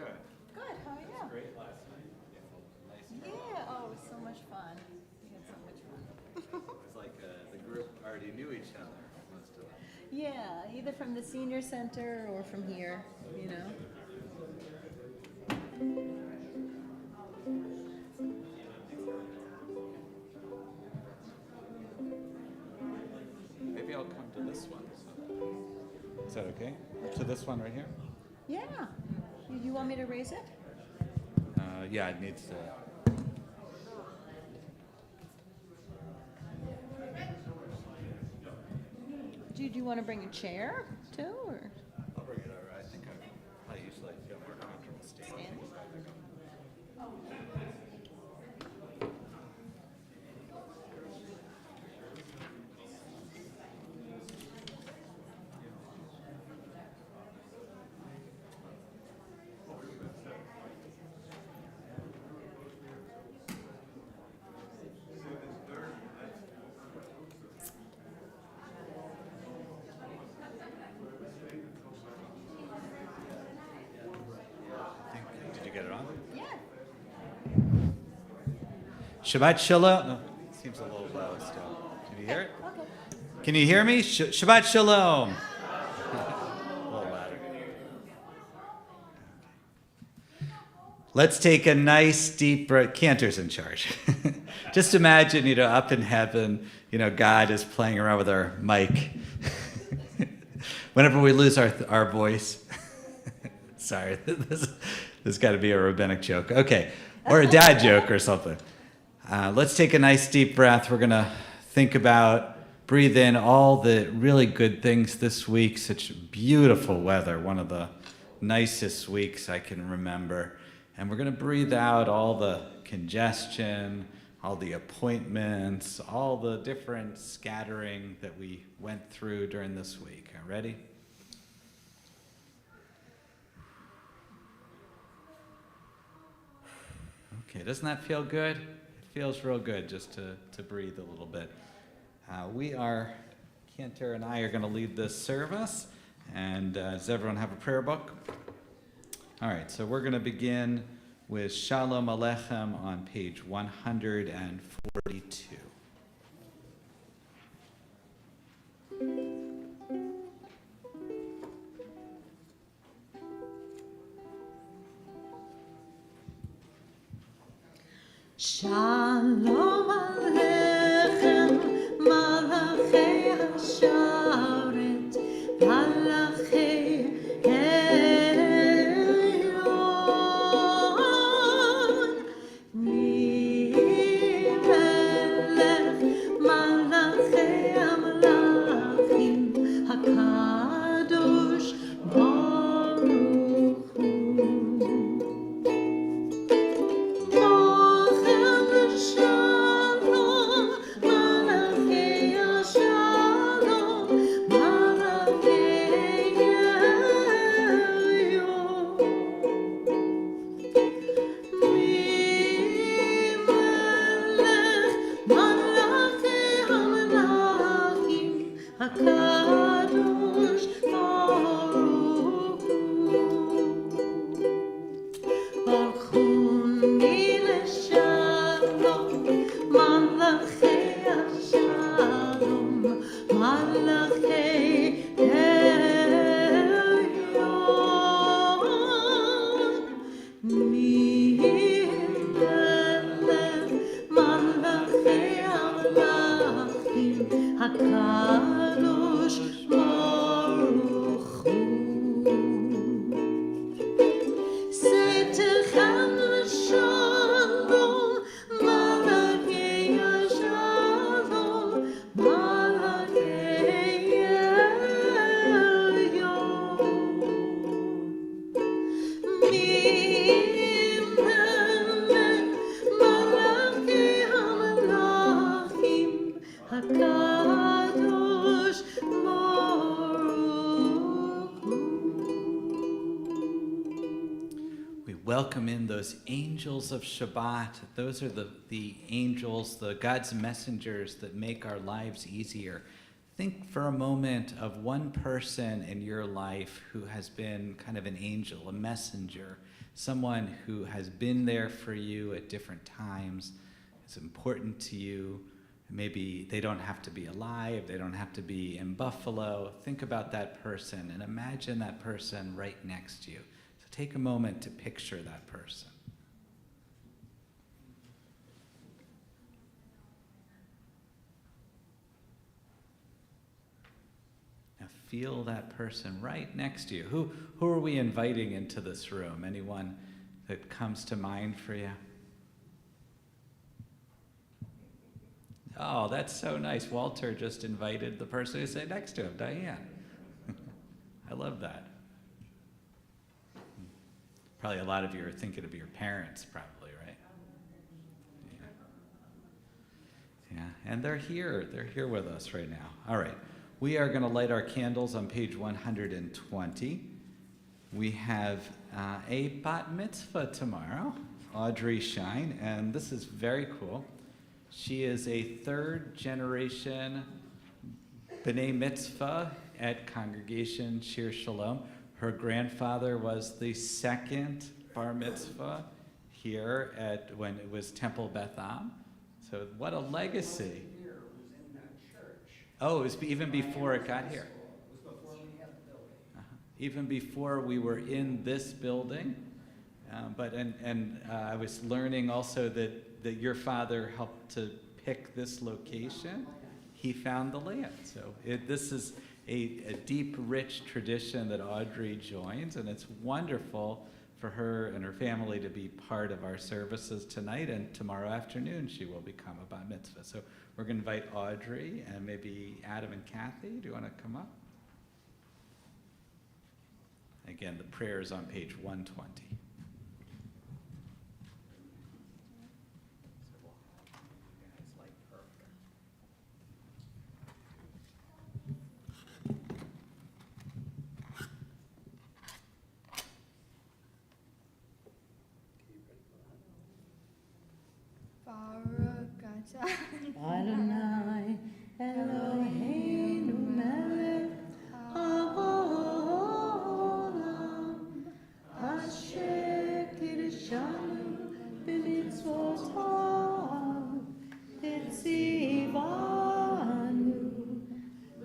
doing? Good, how are you? Great last night. Yeah, oh, it was so much fun. We had so much fun. It was like the group already knew each other, most of them. Yeah, either from the senior center or from here, you know. Maybe I'll come to this one. Is that okay? To this one right here? Yeah. You want me to raise it? Yeah, it needs to. Do you want to bring a chair too, or I'll bring it over. I think I usually feel more comfortable standing. standing? Did you get it on? Yeah. Shabbat Shalom. No, it seems a little low still. Can you hear it? Okay. Can you hear me? Shabbat Shalom. A little louder. Let's take a nice deep breath. Cantor's in charge. Just imagine, up in heaven, God is playing around with our mic. Whenever we lose our voice. Sorry, this got to be a rabbinic joke. Okay, or a dad joke or something. Let's take a nice deep breath. We're going to think about, breathe in all the really good things this week. Such beautiful weather, one of the nicest weeks I can remember. And we're going to breathe out all the congestion, all the appointments, all the different scattering that we went through during this week. Ready? Okay, doesn't that feel good? It feels real good just to breathe a little bit. Cantor and I are going to lead this service. And does everyone have a prayer book? All right, so we're going to begin with Shalom Aleichem on page 142. Shalom Aleichem, Malachei Hasharet, Malachei Elyon, Melech Malachei Amlachim, HaKadosh Baruch Hu. HaKadosh Baruch Hu. Baruch Hu Shalom, Malachei Shalom, Malachei Elyon, Melech Malachei Amlachim, HaKadosh Baruch Hu. Seitechem Shalom, Malachei Shalom, Malachei Elyon, Melech Malachei Amlachim, HaKadosh Baruch Hu. We welcome in those angels of Shabbat. Those are the angels, the God's messengers that make our lives easier. think for a moment of one person in your life who has been kind of an angel, a messenger, someone who has been there for you at different times, is important to you. Maybe they don't have to be alive, they don't have to be in Buffalo. Think about that person and imagine that person right next to you. So take a moment to picture that person. Now feel that person right next to you. Who are we inviting into this room? Anyone that comes to mind for you? Oh, that's so nice. Walter just invited the person who sat next to him, Diane. I love that. Probably a lot of you are thinking of your parents, probably, right? Yeah, and they're here. They're here with us right now. All right. We are going to light our candles on page 120. We have a bat mitzvah tomorrow, Audrey Shine, and this is very cool. She is a third generation B'nai Mitzvah at Congregation Shir Shalom. Her grandfather was the second bar mitzvah here at when it was Temple Beth Am. So what a legacy. Oh, it was even before it got here. Even before we were in this building. I was learning also that your father helped to pick this location. He found the land. So this is a deep, rich tradition that Audrey joins, and it's wonderful for her and her family to be part of our services tonight, and tomorrow afternoon she will become a bat mitzvah. So we're going to invite Audrey and maybe Adam and Kathy. Do you want to come up? Again, the prayer is on page 120. Adonai Eloheinu melech haolam asher kiddushanu b'mitzvotav v'tzivanu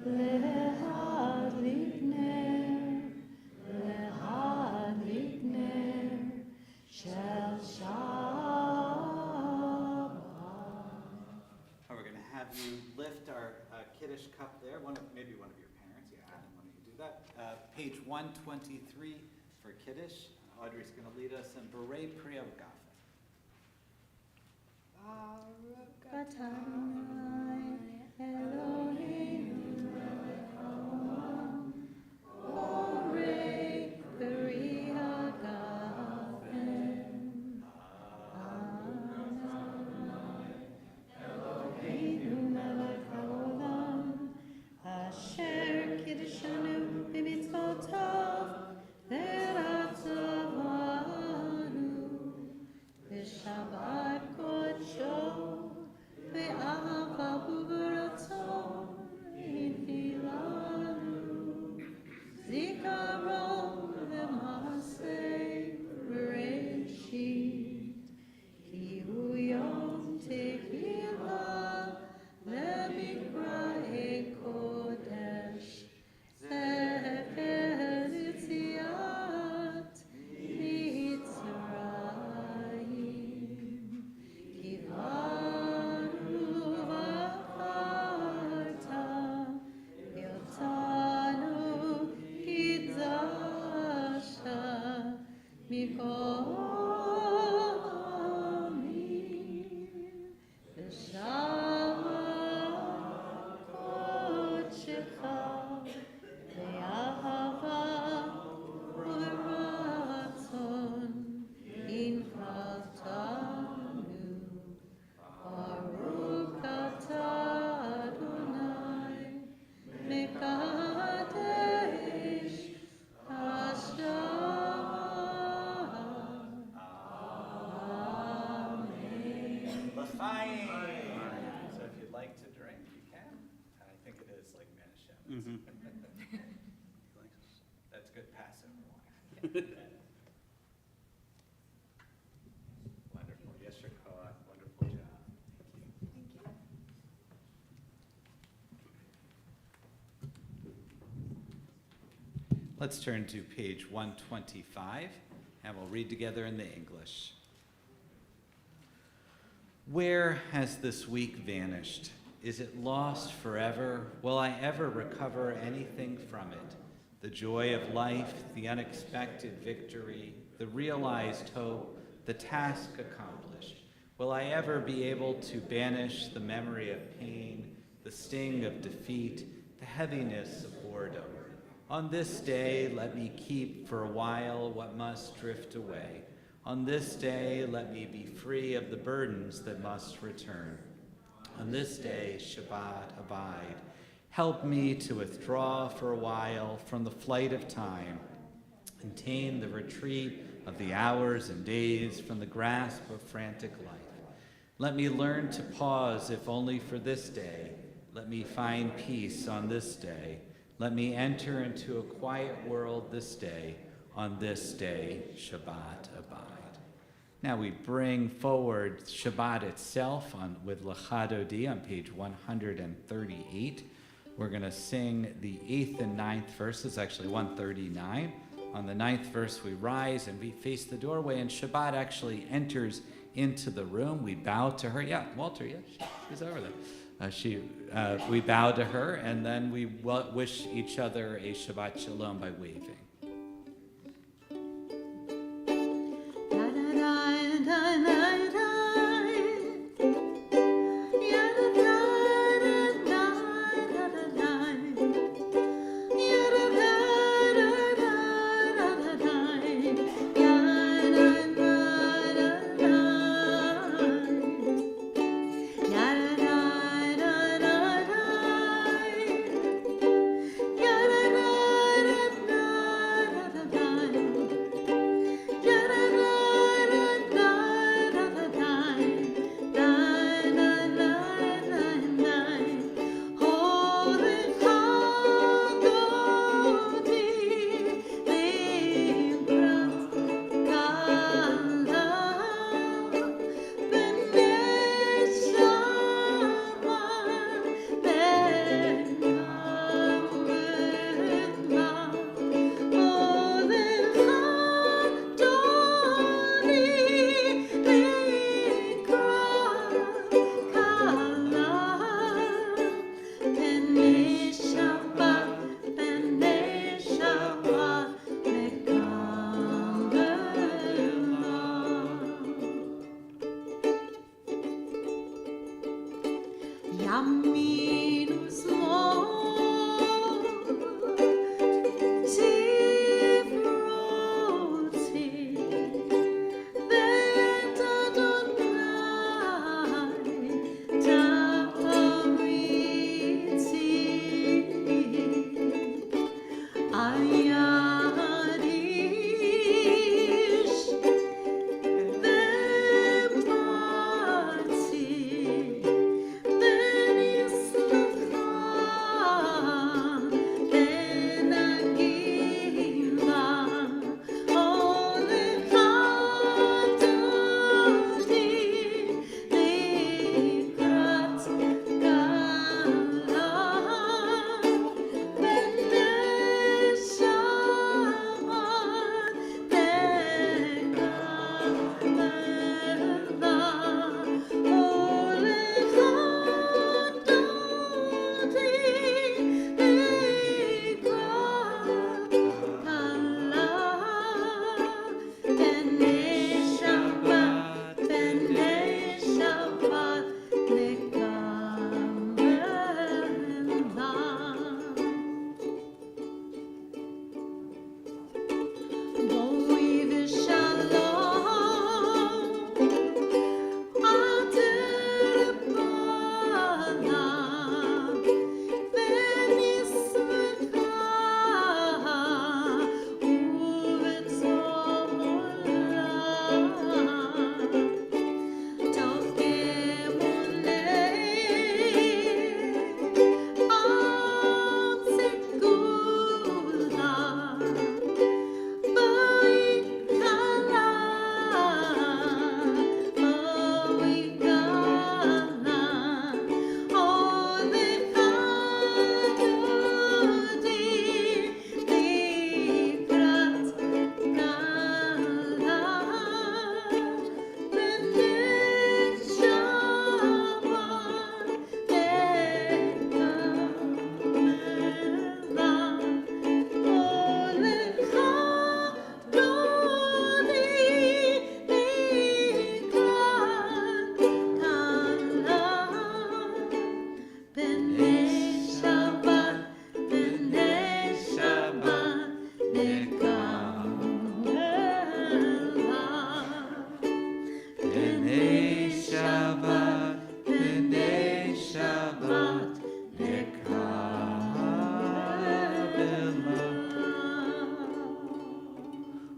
lehadlik ner shel Have you lift our Kiddush cup there? Maybe one of your parents. Yeah, Adam, why don't you do that? Page 123 for Kiddush. Audrey's going to lead us in Berei Pri Hagafen. Baruch Adonai Eloheinu melech haolam borei Pri Hagafen. Asher kiddushanu b'mitzvotav v'ratzavanu v'shabbat kodsho v'ahava u'v'ratzon infilanu zikaron v'maseh b'reshit ki hu yom tehillah le'mikra kodesh zecher yitziat Mitzrayim kivanu v'acharta yotanu kiddasha mikol amim v'shavat kodshcha ve'ahava u'ratzon infaltanu Baruch atah Adonai mekadesh hashavat Mhm. That's good passive. Wonderful. Yes, Shakoa. Wonderful job. Thank you. Let's turn to page 125, and we'll read together in the English. Where has this week vanished? Is it lost forever? Will I ever recover anything from it? The joy of life, the unexpected victory, the realized hope, the task accomplished. Will I ever be able to banish the memory of pain, the sting of defeat, the heaviness of boredom? On this day, let me keep for a while what must drift away. On this day, let me be free of the burdens that must return. On this day, Shabbat, abide. Help me to withdraw for a while from the flight of time and tame the retreat of the hours and days from the grasp of frantic life. Let me learn to pause, if only for this day. Let me find peace on this day. Let me enter into a quiet world this day. On this day, Shabbat, abide. Now we bring forward Shabbat itself with L'cha Dodi on page 138. We're going to sing the 8th and 9th verses, actually 139. On the 9th verse, we rise and we face the doorway, and Shabbat actually enters into the room. We bow to her. Yeah, Walter, yeah, she's over there. We bow to her, and then we wish each other a Shabbat Shalom by waving.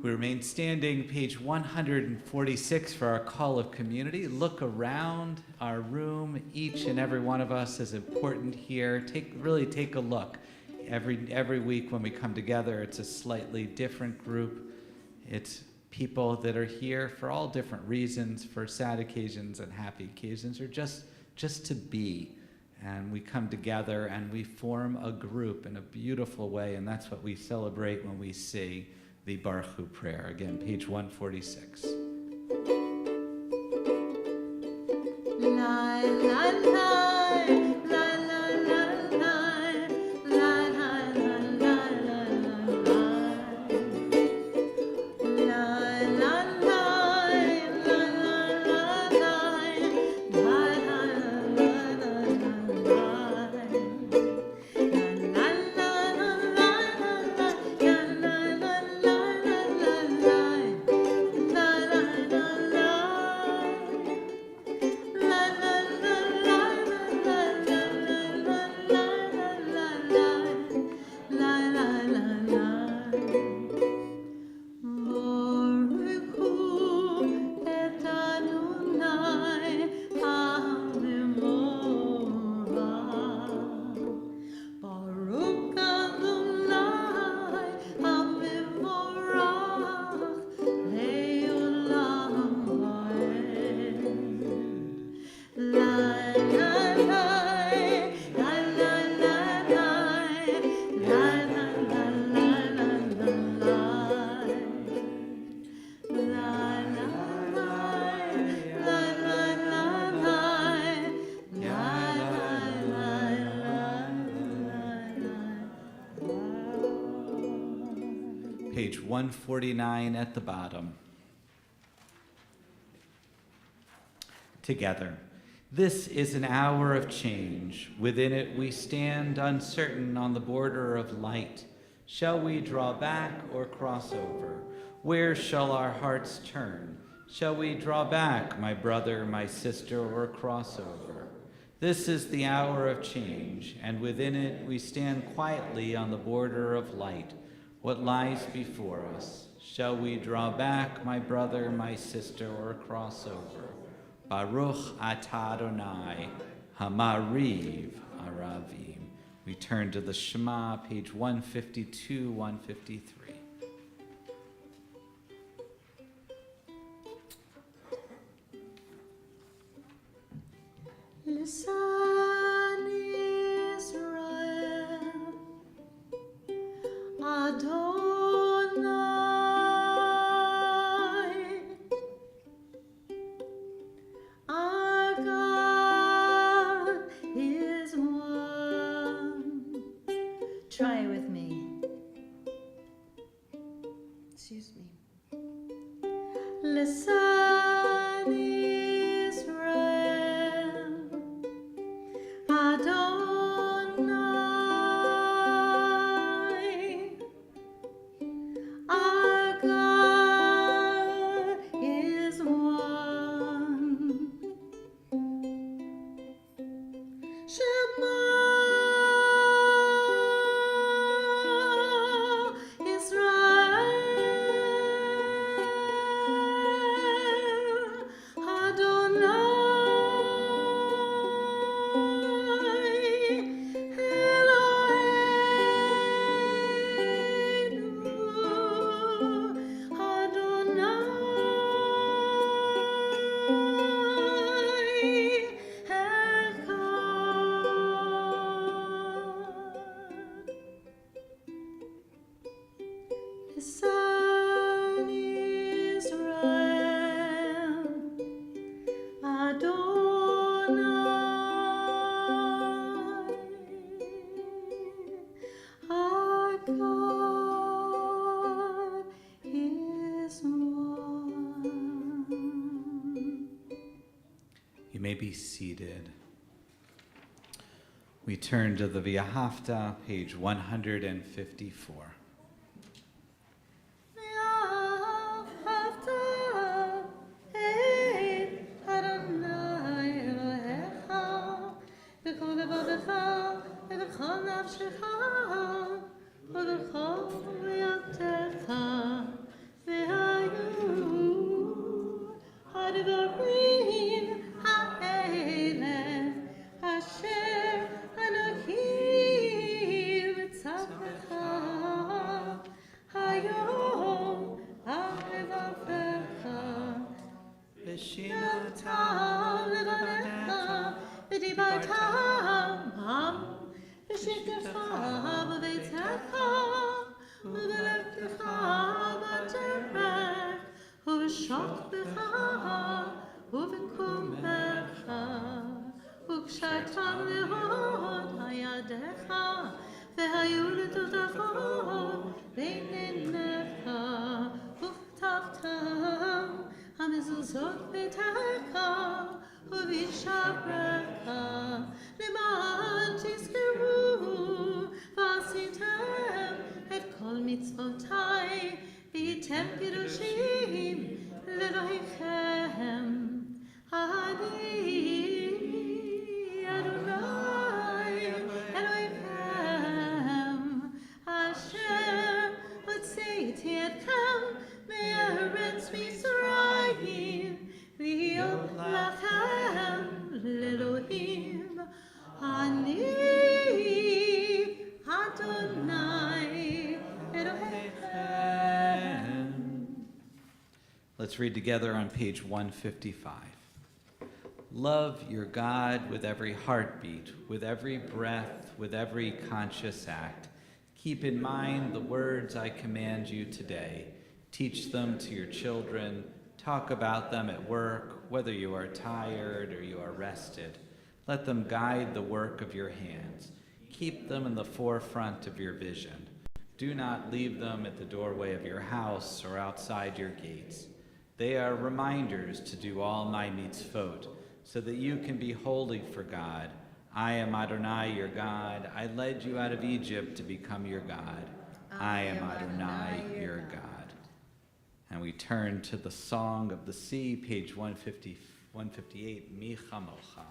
We remain standing, page 146 for our call of community. Look around our room. Each and every one of us is important here. Really take a look. Every week when we come together, it's a slightly different group. It's people that are here for all different reasons, for sad occasions and happy occasions, or just to be. And we come together and we form a group in a beautiful way, and that's what we celebrate when we say the Baruch Hu prayer. Again, page 146. La la la. Page 149 at the bottom. Together. This is an hour of change. Within it we stand uncertain on the border of light. Shall we draw back or cross over? Where shall our hearts turn? Shall we draw back, my brother, my sister, or cross over? This is the hour of change, and within it we stand quietly on the border of light. What lies before us? Shall we draw back, my brother, my sister, or cross over? Baruch atah Adonai, hamariv aravim. We turn to the Shema, page 152, 153. Lisan Israel, Adonai, our God is one. Try it with me. Excuse me. Lisan Israel, Adonai, our God is one. Shema Israel, Adonai, Eloheinu, Adonai, Echad. Lisan Israel, Adonai, our God is one. You may be seated. We turn to the V'ahavta, page 154. ואהבת את אדוני אלוהיך בכל לבבך ובכל נפשך ובכל יכולתך ושינותם לבניך, ודיברתם בם, ושבתך בביתך, ובלכתך בדרך, ובשוכבך ובקומך, וקשרתם להוד הידיך, והיו לטוטפות בין עיניך, וכתבתם המזוזות ביתך, ובשעריך, למען תזכרו, ועשיתם את כל מצוותיי, והייתם קדושים לאלוהיכם. אני אדוני אלוהיכם, אשר הוצאתי אתכם מארץ מצרים, להיות לכם לאלוהים. אני אדוני אלוהיכם. Let's read together on page 155. Love your God with every heartbeat, with every breath, with every conscious act. Keep in mind the words I command you today. Teach them to your children. Talk about them at work, whether you are tired or you are rested. Let them guide the work of your hands. Keep them in the forefront of your vision. Do not leave them at the doorway of your house or outside your gates. They are reminders to do all my mitzvot, so that you can be holy for God. I am Adonai, your God. I led you out of Egypt to become your God. I am Adonai, your God. And we turn to the Song of the Sea, page 158, Mi Chamocha.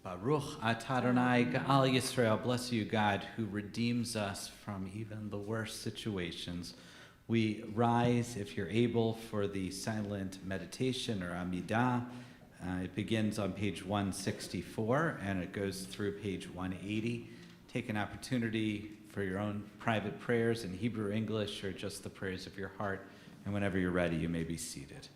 Baruch atah Adonai Ga'al Yisrael, bless you, God, who redeems us from even the worst situations. We rise, if you're able, for the silent meditation or Amidah. It begins on page 164 and it goes through page 180. Take an opportunity for your own private prayers in Hebrew, English, or just the prayers of your heart. And whenever you're ready, you may be seated.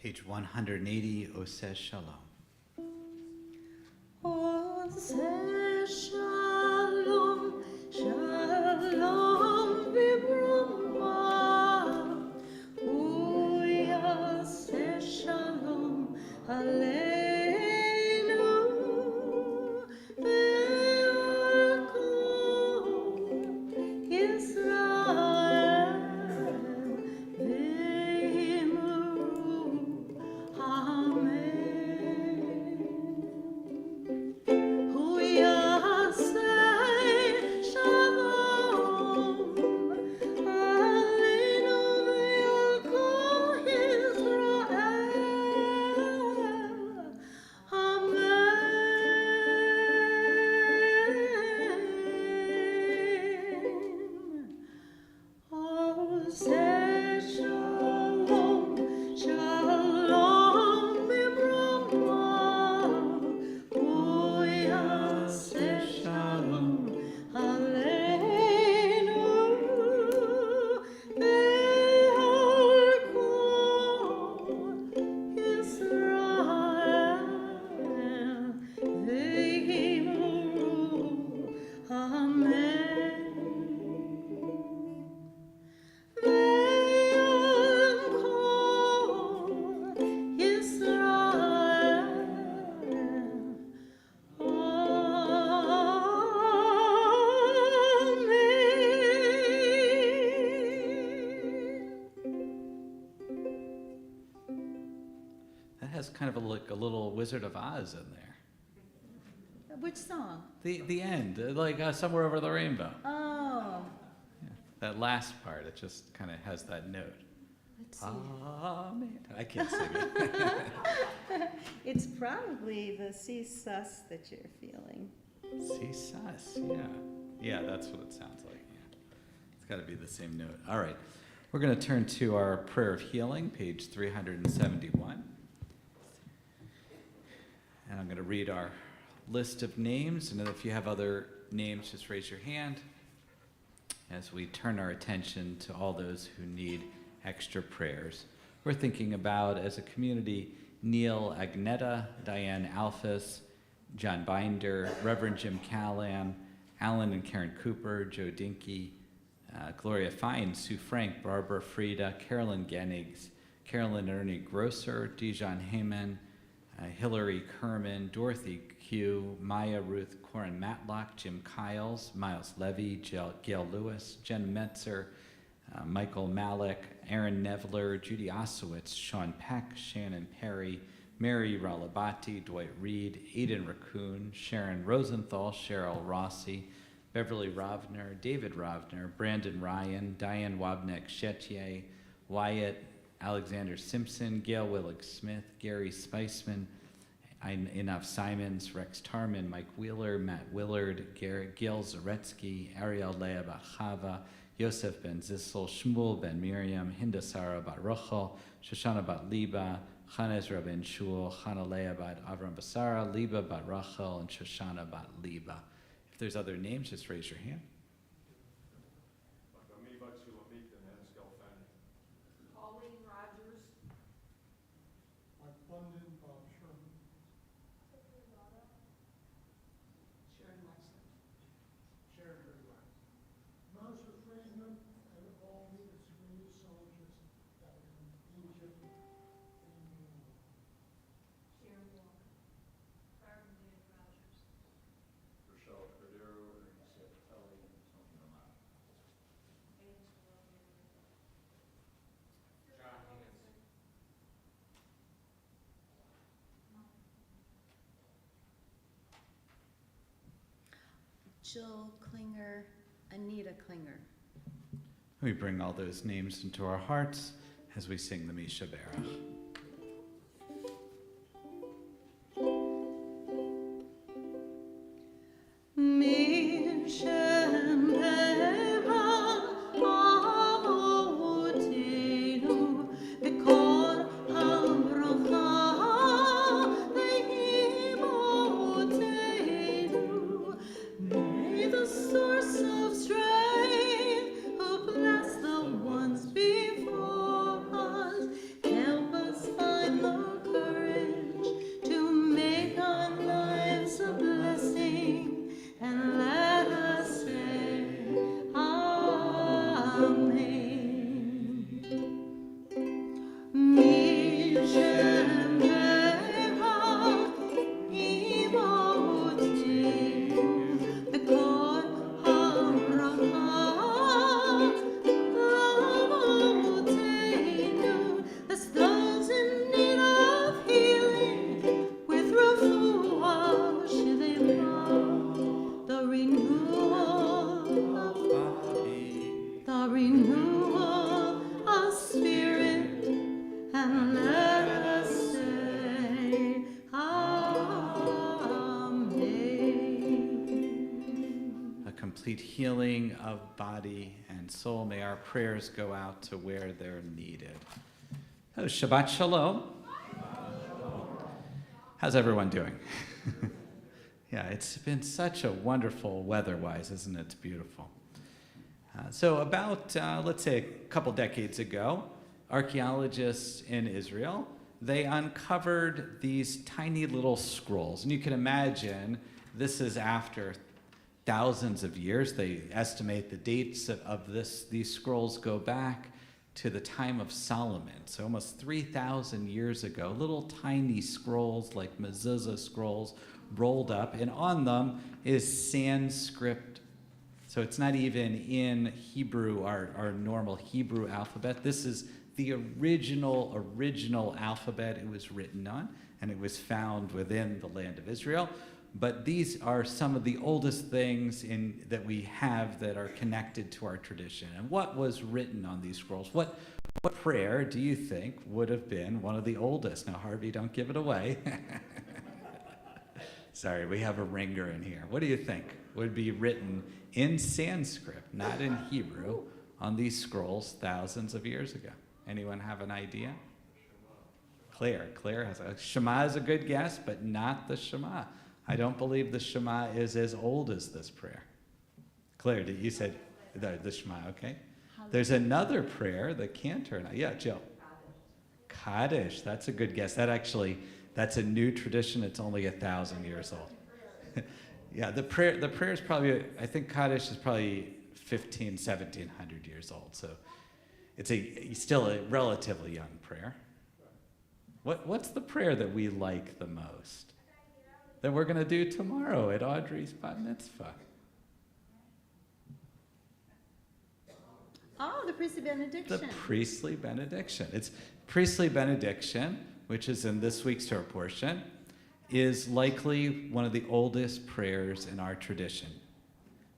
Page 180, Oseh Shalom. Oseh shalom, shalom v'bruma. Uyaseh shalom aleinu ve'al kol Yisrael ve'imru. Amen. Hu yaseh shalom aleinu ve'al kol Yisrael. Amen. Oseh shalom, shalom v'bruma. Uyaseh shalom aleinu ve'al kol Yisrael ve'imru. Amen. Ve'al kol Yisrael. That has kind of like a little Wizard of Oz in there. Which song? The end, like Somewhere Over the Rainbow. Oh, Yeah. That last part, it just kind of has that note. let's see. Amen. I can't sing it. It's probably the C sus that you're feeling. See sus, yeah. Yeah, that's what it sounds like, yeah. It's got to be the same note. All right. We're going to turn to our prayer of healing, page 371. And I'm going to read our list of names, and if you have other names, just raise your hand as we turn our attention to all those who need extra prayers. We're thinking about, as a community, Neil Agneta, Diane Alphas, John Binder, Reverend Jim Callan, Alan and Karen Cooper, Joe Dinky, Gloria Fine, Sue Frank, Barbara Frieda, Carolyn Gennigs, Carolyn Ernie Grosser, Dijon Heyman, Hillary Kerman, Dorothy Q, Maya Ruth Corin Matlock, Jim Kiles, Miles Levy, Gail Lewis, Jen Metzer, Michael Malik, Aaron Nevler, Judy Osowitz, Sean Peck, Shannon Perry, Mary Ralabati, Dwight Reed, Aidan Raccoon, Sharon Rosenthal, Cheryl Rossi, Beverly Rovner, David Rovner, Brandon Ryan, Diane Wabnek-Chetier, Wyatt Alexander Simpson, Gail Willig Smith, Gary Spiceman, Inav Simons, Rex Tarman, Mike Wheeler, Matt Willard, Gil Zaretsky, Ariel Leah Bat Chava, Yosef Ben Zissel, Shmuel Ben Miriam, Hinda Sarah Bat Rochel, Shoshana Bat Liba, Chana Ezra Ben Shul, Chana Leah Bat Avram Basara, Liba Bat Rachel, and Shoshana Bat Liba. If there's other names, just raise your hand. Pauline Rogers. Mark London, Bob Sherman. Sharon Wexler. Sharon Goodwin. Marshall Friedman and all the Israeli soldiers that were in Egypt in Sharon Walker. Carmen David Rogers. Rochelle Cordero and Seth Kelly and Tony Romano. Angela Bailey. John Higgins. Jill Klinger, Anita Klinger. We bring all those names into our hearts as we sing the Misha Berach. Mishem Berach Avotenu B'kol Havrocha Ve'imotenu. May the source of strength who bless the ones before us help us complete healing of body and soul. May our prayers go out to where they're needed. Oh, Shabbat Shalom. How's everyone doing? Yeah, it's been such a wonderful weather-wise, isn't it? It's beautiful. So about, let's say, a couple decades ago, archaeologists in Israel, they uncovered these tiny little scrolls. And you can imagine this is after thousands of years. They estimate the dates of these scrolls go back to the time of Solomon, so almost 3,000 years ago. Little tiny scrolls like mezuzah scrolls rolled up, and on them is Sanskrit. So it's not even in Hebrew, our normal Hebrew alphabet. This is the original alphabet it was written on, and it was found within the land of Israel. But these are some of the oldest things that we have that are connected to our tradition. And what was written on these scrolls? What prayer do you think would have been one of the oldest? Now, Harvey, don't give it away. Sorry, we have a ringer in here. What do you think would be written in Sanskrit, not in Hebrew, on these scrolls thousands of years ago? Anyone have an idea? Claire has a Shema is a good guess, but not the Shema. I don't believe the Shema is as old as this prayer. Claire, you said the Shema, okay? There's another prayer, the cantor. Yeah, Jill. Kaddish, that's a good guess. That's a new tradition. It's only 1,000 years old. Yeah, the prayer is probably, I think Kaddish is probably 1,700 years old. So it's still a relatively young prayer. What's the prayer that we like the most? That we're going to do tomorrow at Audrey's Bat Mitzvah. Oh, the priestly benediction. The priestly benediction. It's priestly benediction, which is in this week's Torah portion, is likely one of the oldest prayers in our tradition.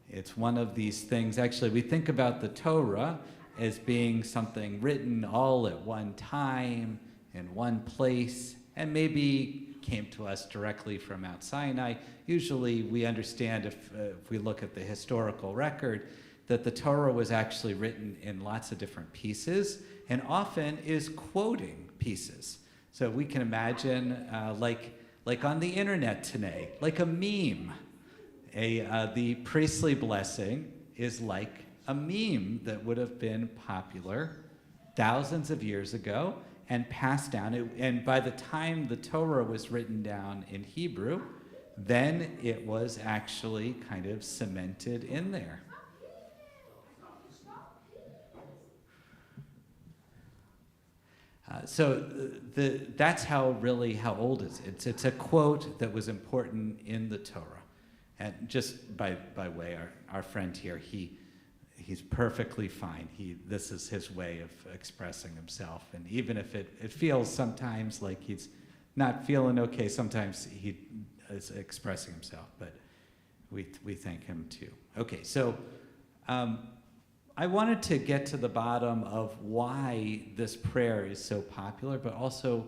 It's one of these things, actually, we think about the Torah as being something written all at one time, in one place, and maybe came to us directly from Mount Sinai. Usually we understand if we look at the historical record that the Torah was actually written in lots of different pieces and often is quoting pieces. So we can imagine like on the internet today, like a meme. The priestly blessing is like a meme that would have been popular thousands of years ago and passed down. And by the time the Torah was written down in Hebrew, then it was actually kind of cemented in there. That's how old is it. It's a quote that was important in the Torah. And just by way, our friend here, he's perfectly fine. This is his way of expressing himself. And even if it feels sometimes like he's not feeling okay, sometimes he is expressing himself. But we thank him too. Okay, so I wanted to get to the bottom of why this prayer is so popular, but also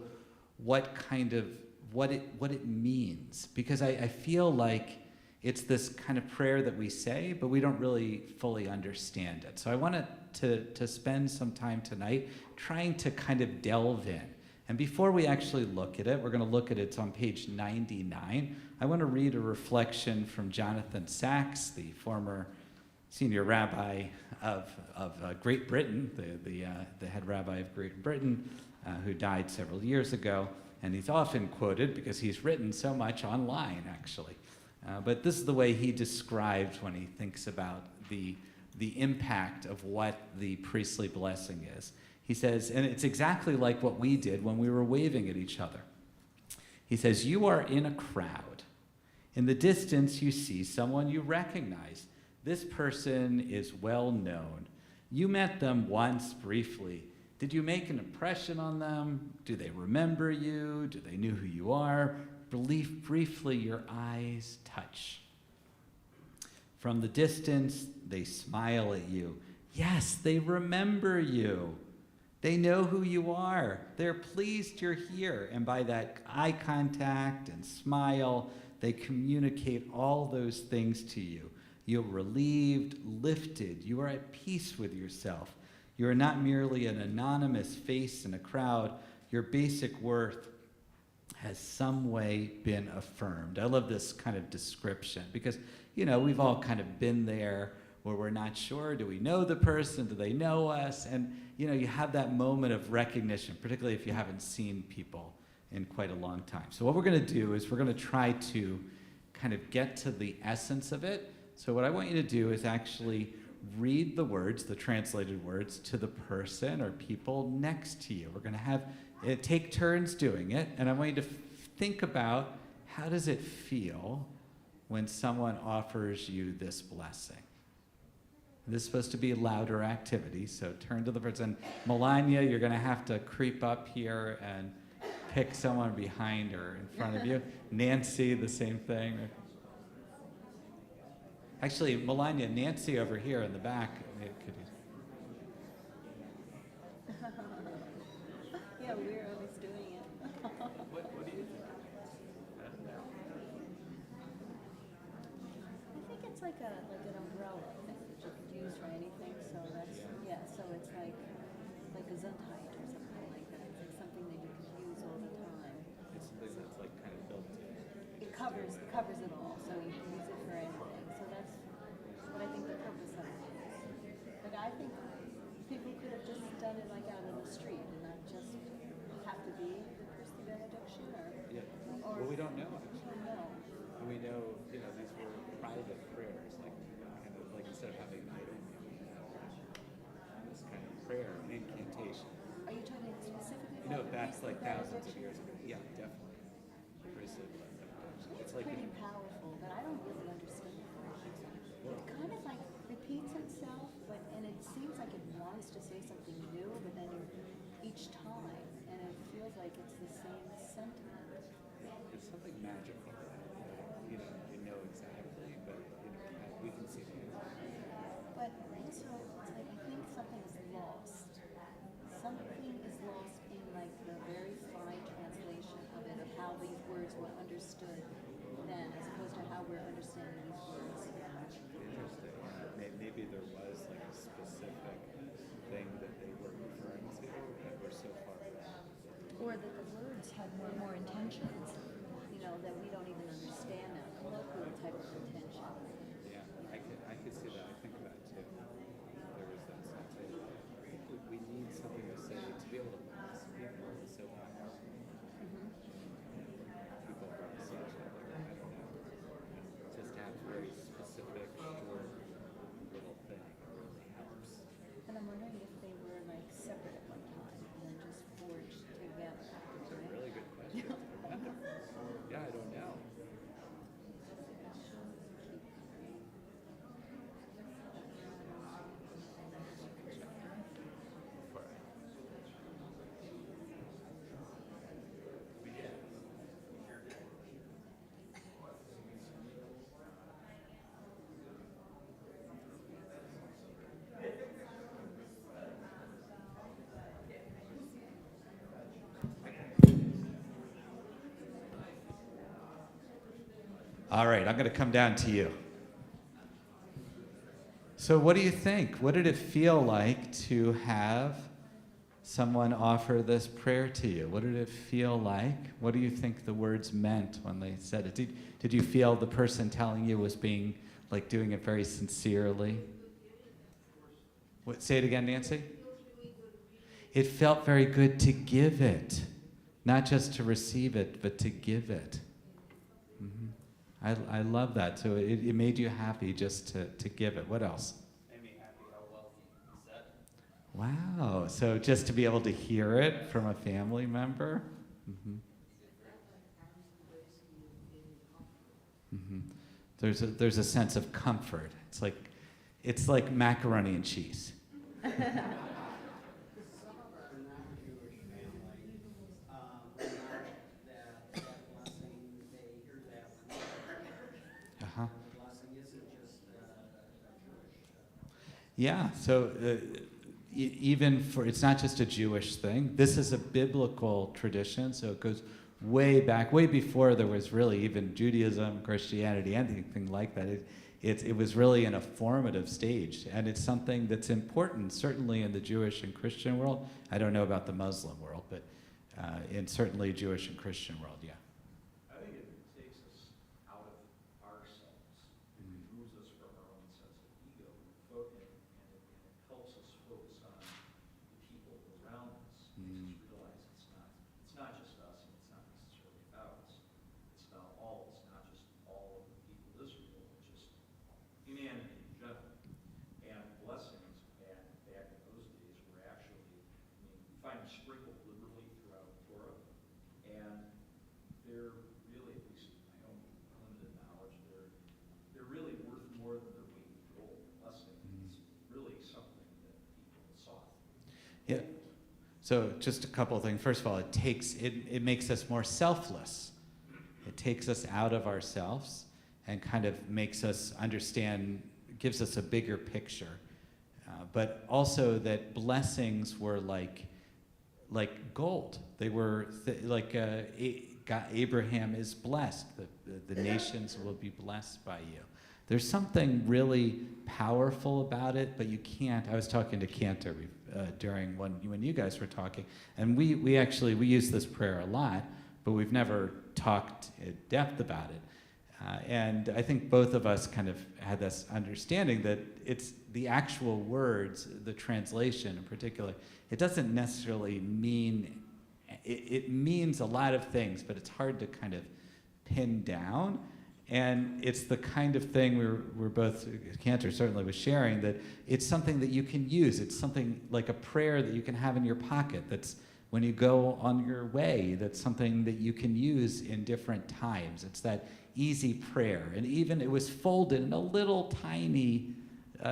what it means. Because I feel like it's this kind of prayer that we say, but we don't really fully understand it. So I wanted to spend some time tonight trying to kind of delve in. And before we actually look at it, we're going to look at it. It's on page 99. I want to read a reflection from Jonathan Sacks, the former senior rabbi of Great Britain, the head rabbi of Great Britain, who died several years ago. And he's often quoted because he's written so much online, actually. But this is the way he describes when he thinks about the impact of what the priestly blessing is. He says, and it's exactly like what we did when we were waving at each other. He says, you are in a crowd. In the distance, you see someone you recognize. This person is well known. You met them once briefly. Did you make an impression on them? Do they remember you? Do they know who you are? Briefly, your eyes touch. From the distance, they smile at you. Yes, they remember you. They know who you are. They're pleased you're here. And by that eye contact and smile, they communicate all those things to you. You're relieved, lifted. You are at peace with yourself. You are not merely an anonymous face in a crowd. Your basic worth has some way been affirmed. I love this kind of description because, we've all kind of been there where we're not sure, do we know the person, do they know us? And, you have that moment of recognition, particularly if you haven't seen people in quite a long time. So what we're gonna do is we're gonna try to kind of get to the essence of it. So what I want you to do is actually read the words, the translated words, to the person or people next to you. We're gonna have it take turns doing it, and I want you to think about how does it feel when someone offers you this blessing. This is supposed to be a louder activity, so turn to the person. Melania, you're gonna have to creep up here and pick someone behind or in front of you. Nancy, the same thing. Actually, Melania, Nancy over here in the back. Could you? Yeah, we're always doing it. What do you think? I think it's like an umbrella that you could use for anything. So that's So it's like a Gesundheit or something like that. It's like something that you could use all the time. It's something that's like kind of built in. It covers it all, so you can use it for anything. So that's what I think the purpose of it is. But I think people could have just done it like out on the street and not just have to be the Christy benediction or Well, we don't know I actually. don't know. And we know, these were private prayers, like kind of like instead of having an idol, this kind of prayer, an incantation. Are you talking specifically about No, the that's Christy like thousands of benediction? years ago. Yeah, definitely. Christy benediction. It's like pretty powerful, but I don't really understand it. It kind of like repeats itself, and it seems like it wants to say something new, but then each time, and it feels like it's the same sentiment. it's something magical. You know exactly, but we can see the But also, it's like I think something is lost. Something is lost in like the very fine translation of it, of how these words were understood then, as opposed to how we're understanding these words now. Interesting. Maybe there was like a specific thing that they were referring to that we're so far from. Or that the words had more intentions, that we don't even understand now, colloquial type of intention. Yeah, I could see that. I think that too. There was that sense of we need something to say to be able to bless people so that people from such I don't know. Just have very specific short little thing really helps. And I'm wondering if they were like separate at one time and then just forged together. It's a really good question. Yeah, I don't know. All right, I'm going to come down to you. So what do you think? What did it feel like to have someone offer this prayer to you? What did it feel like? What do you think the words meant when they said it? Did you feel the person telling you was being, like, doing it very sincerely? Say it again, Nancy? It felt very good to give it. Not just to receive it, but to give it. Mm-hmm. I love that. So it made you happy just to give it. What else? Made me happy how well he said it. Wow. So just to be able to hear it from a family member? Mm-hmm. Mm-hmm. There's a sense of comfort. It's like macaroni and cheese. Some of our non-Jewish family, that blessing, they hear that when they're Uh-huh. the blessing isn't just Jewish. Yeah, so even for, it's not just a Jewish thing. This is a biblical tradition, so it goes way back, way before there was really even Judaism, Christianity, anything like that. It was really in a formative stage, and it's something that's important, certainly in the Jewish and Christian world. I don't know about the Muslim world, but in certainly Jewish and Christian world, yeah. I think it takes us out of ourselves. It removes us from our own sense of ego, and it helps us focus on the people around us. Mm. Just realize it's not just us, and it's not necessarily about us. It's not all. It's not just all of the people of Israel, but just humanity in general. And blessings back in those days were actually, I mean, we find them sprinkled liberally throughout the Torah, and they're really, at least in my own limited knowledge, they're really worth more than their weight in gold. Blessing is really something that people sought. Yeah. So just a couple of things. First of all, it makes us more selfless. It takes us out of ourselves and kind of makes us understand, gives us a bigger picture. But also that blessings were like gold. They were Abraham is blessed. The nations will be blessed by you. There's something really powerful about it, but you can't. I was talking to Cantor during when you guys were talking, and we use this prayer a lot, but we've never talked in depth about it. And I think both of us kind of had this understanding that it's the actual words, the translation in particular, it doesn't necessarily mean, it means a lot of things, but it's hard to kind of pin down. And it's the kind of thing we're both, Cantor certainly was sharing, that it's something that you can use. It's something like a prayer that you can have in your pocket. That's when you go on your way, that's something that you can use in different times. It's that easy prayer. And even it was folded in a little tiny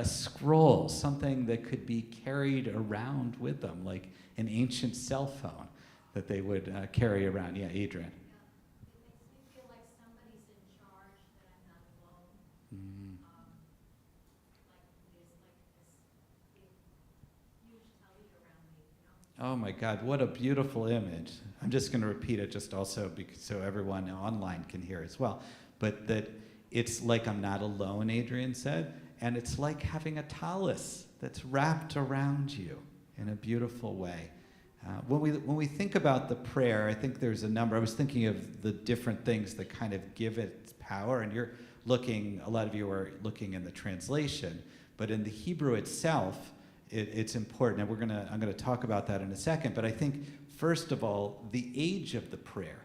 scroll, something that could be carried around with them, like an ancient cell phone that they would carry around. Yeah, Adrian. It makes me feel like somebody's in charge, that I'm not alone. Mm. Like there's like this big, huge telly around me, you know? Oh my God, what a beautiful image. I'm just going to repeat it just also so everyone online can hear as well. But that it's like I'm not alone, Adrian said, and it's like having a tallis that's wrapped around you in a beautiful way. When we think about the prayer, I think there's a number. I was thinking of the different things that kind of give it its power, and a lot of you are looking in the translation, but in the Hebrew itself, it's important, and I'm gonna talk about that in a second. But I think first of all, the age of the prayer,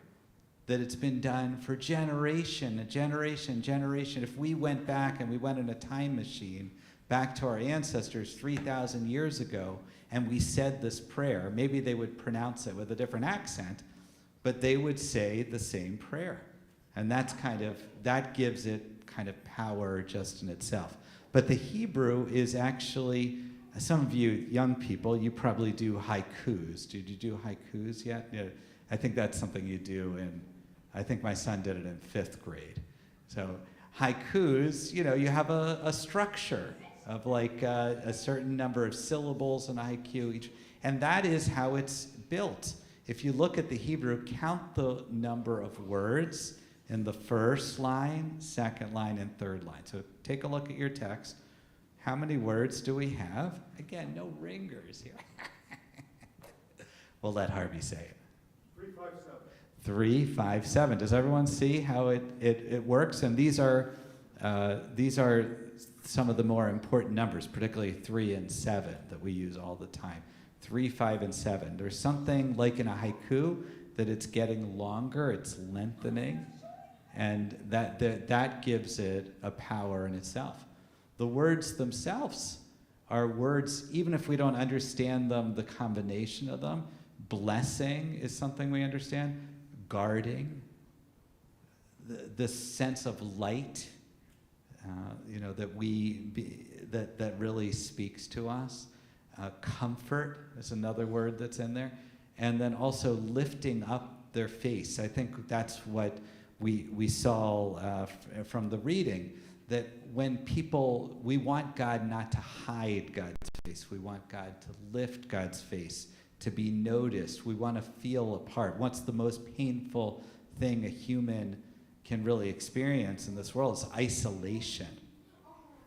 that it's been done for generation. If we went back and we went in a time machine back to our ancestors 3,000 years ago, and we said this prayer, maybe they would pronounce it with a different accent, but they would say the same prayer. And that gives it kind of power just in itself. But the Hebrew is actually, some of you young people, you probably do haikus. Did you do haikus yet? Yeah, I think that's something you do I think my son did it in 5th grade. So haikus, you have a structure of like a certain number of syllables in a haiku each, and that is how it's built. If you look at the Hebrew, count the number of words in the first line, second line, and third line. So take a look at your text. How many words do we have? Again, no ringers here. We'll let Harvey say it. 357. 357. Does everyone see how it works? And these are some of the more important numbers, particularly 3 and 7 that we use all the time. 3, 5, and 7. There's something like in a haiku that it's getting longer, it's lengthening, and that gives it a power in itself. The words themselves are words, even if we don't understand them, the combination of them. Blessing is something we understand. Guarding, the sense of light, that really speaks to us. Comfort is another word that's in there, and then also lifting up their face. I think that's what we saw from the reading. That when we want God not to hide God's face. We want God to lift God's face to be noticed. We want to feel a part. What's the most painful thing a human can really experience in this world is isolation.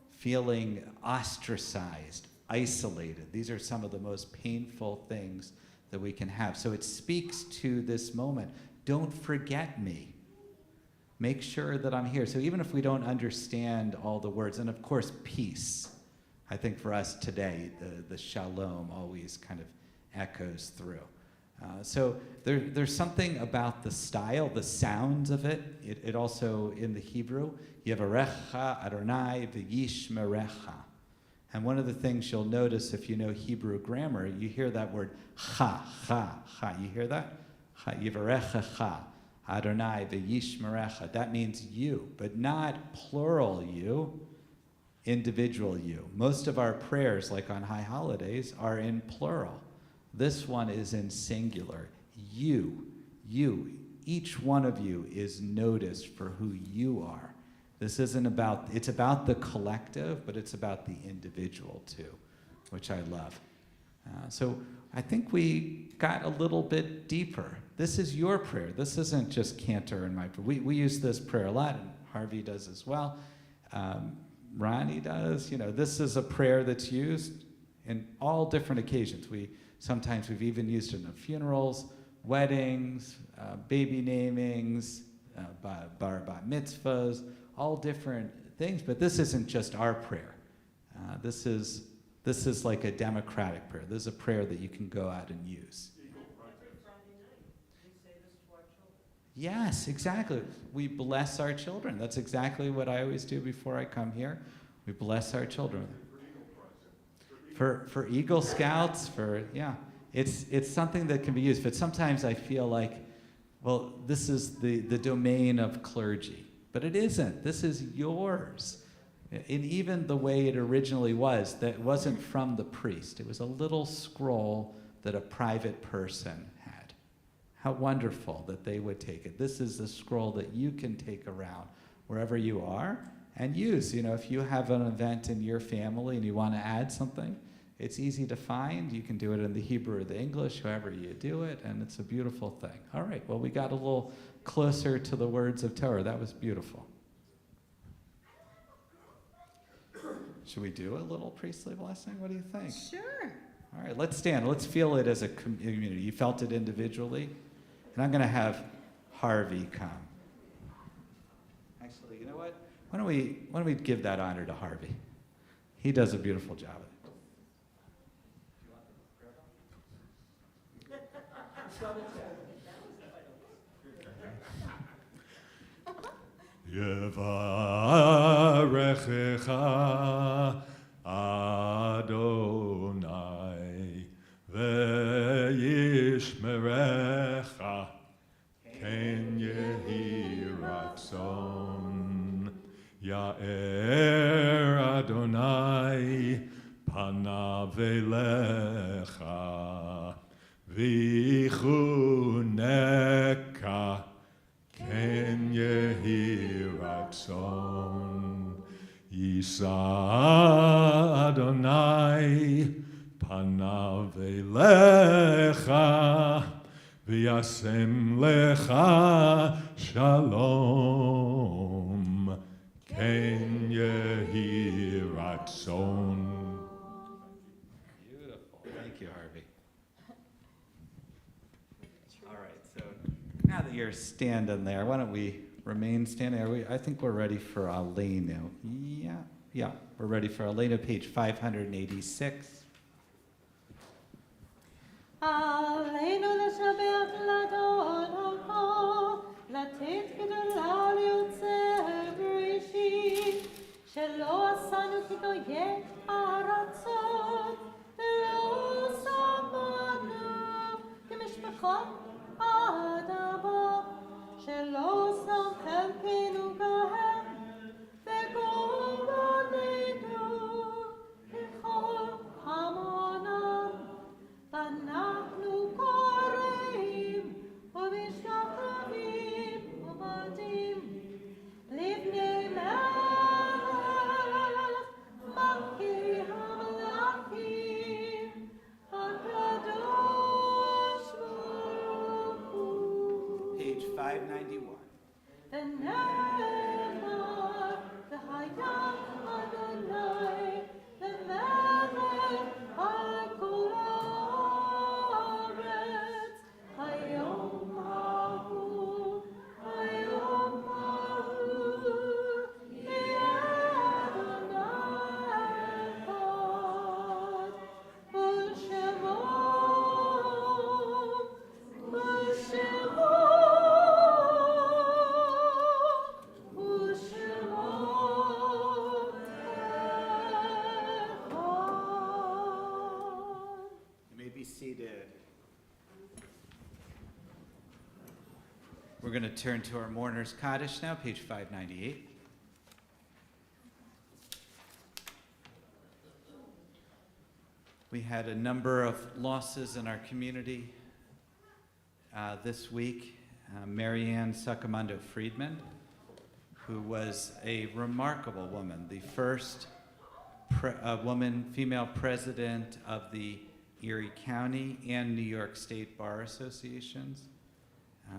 Feeling ostracized, isolated. These are some of the most painful things that we can have. So it speaks to this moment. Don't forget me. Make sure that I'm here. So even if we don't understand all the words, and of course, peace. I think for us today, the shalom always kind of echoes through. So there's something about the style, the sounds of it. It also, in the Hebrew, Yevarecha Adonai v'yishmerecha. And one of the things you'll notice if you know Hebrew grammar, you hear that word cha. You hear that? Yevarecha Adonai v'yishmerecha. That means you, but not plural you, individual you. Most of our prayers, like on high holidays, are in plural. This one is in singular. You, each one of you is noticed for who you are. This isn't about, it's about the collective, but it's about the individual too, which I love. So I think we got a little bit deeper. This is your prayer. This isn't just Cantor and my prayer. We use this prayer a lot, and Harvey does as well. Ronnie does. This is a prayer that's used in all different occasions. Sometimes we've even used it in funerals, weddings, baby namings, bar mitzvahs, all different things. But this isn't just our prayer. This is like a democratic prayer. This is a prayer that you can go out and use. Yes, exactly. We bless our children. That's exactly what I always do before I come here. We bless our children. For Eagle Scouts, it's something that can be used. But sometimes I feel like, well, this is the domain of clergy. But it isn't. This is yours. And even the way it originally was, that wasn't from the priest. It was a little scroll that a private person had. How wonderful that they would take it. This is the scroll that you can take around wherever you are and use. If you have an event in your family and you want to add something, it's easy to find. You can do it in the Hebrew or the English, however you do it, and it's a beautiful thing. All right, well, we got a little closer to the words of Torah. That was beautiful. Should we do a little priestly blessing? What do you think? Sure. All right, let's stand. Let's feel it as a community. You felt it individually? And I'm going to have Harvey come. Actually, you know what? Why don't we give that honor to Harvey? He does a beautiful job of it. Yevarechecha Adonai ve'yishmerecha ken yehi ratzon Ya'er Adonai panav elecha v'chuneka Ken yehi ratzon Yisa Adonai panav elecha v'yasem lecha shalom Ken yehi ratzon. Beautiful. Thank you, Harvey. All right, so now that you're standing there, why don't we remain standing? I think we're ready for Aleinu. Yeah, we're ready for Aleinu, page 586. עלינו לשבח לדון אותו, לתת גדולה ליוצר בראשית, שלא עשנו כגויי ארצות, ולא שמנו כמשפחות אדמה, שלא שם חלקנו בהם, וגורלנו ככל המונם. אנחנו קוראים ומשתחווים עובדים לפני מלך מלכי המלכים הקדוש We're going to turn to our Mourner's Kaddish now, page 598. We had a number of losses in our community this week. Marianne Sacamando Friedman, who was a remarkable woman, the first female president of the Erie County and New York State Bar Associations.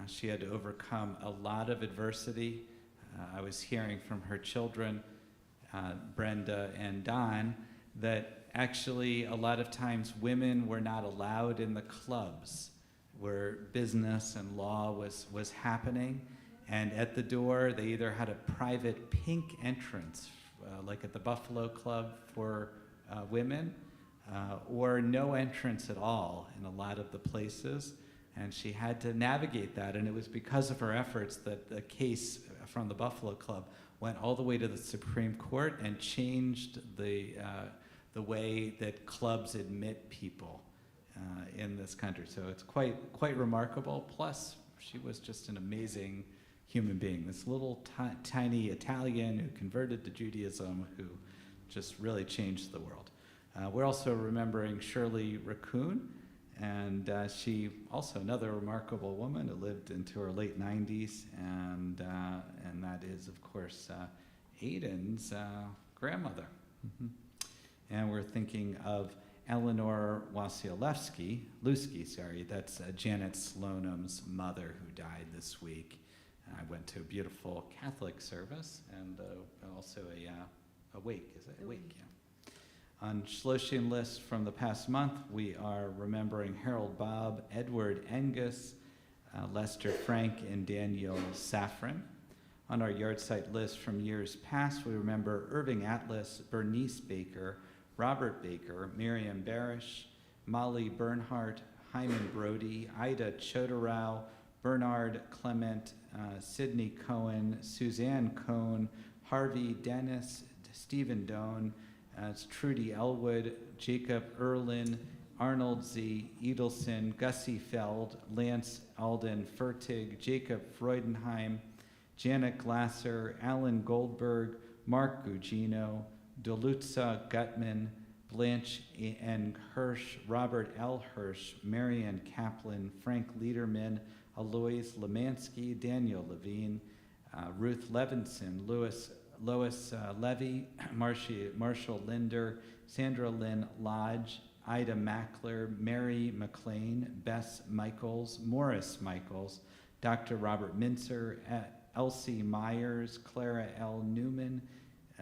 She had to overcome a lot of adversity. I was hearing from her children, Brenda and Don, that actually a lot of times women were not allowed in the clubs where business and law was happening. And at the door, they either had a private pink entrance, like at the Buffalo Club for women, or no entrance at all in a lot of the places. And she had to navigate that, and it was because of her efforts that the case from the Buffalo Club went all the way to the Supreme Court and changed the way that clubs admit people in this country. So it's quite remarkable. Plus, she was just an amazing human being. This little tiny Italian who converted to Judaism, who just really changed the world. We're also remembering Shirley Raccoon, and she also another remarkable woman who lived into her late 90s, and that is, of course, Aiden's grandmother. Mm-hmm. And we're thinking of Eleanor Wasilewski, that's Janet Sloanum's mother, who died this week. I went to a beautiful Catholic service and also a wake, is it? A wake, yeah. On Shloshim list from the past month, we are remembering Harold Bob, Edward Angus, Lester Frank, and Daniel Safran. On our yard site list from years past, we remember Irving Atlas, Bernice Baker, Robert Baker, Miriam Barish, Molly Bernhardt, Hyman Brody, Ida Chodorow, Bernard Clement, Sidney Cohen, Suzanne Cohn, Harvey Dennis, Stephen Doan, Trudy Elwood, Jacob Erlin, Arnold Z. Edelson, Gussie Feld, Lance Alden Fertig, Jacob Freudenheim, Janet Glasser, Alan Goldberg, Mark Gugino, Dolutza Gutman, Blanche N. Hirsch, Robert L. Hirsch, Marianne Kaplan, Frank Liederman, Alois Lemansky, Daniel Levine, Ruth Levinson, Lois Levy, Marshall Linder, Sandra Lynn Lodge, Ida Mackler, Mary McLean, Bess Michaels, Morris Michaels, Dr. Robert Mincer, Elsie Myers, Clara L. Newman,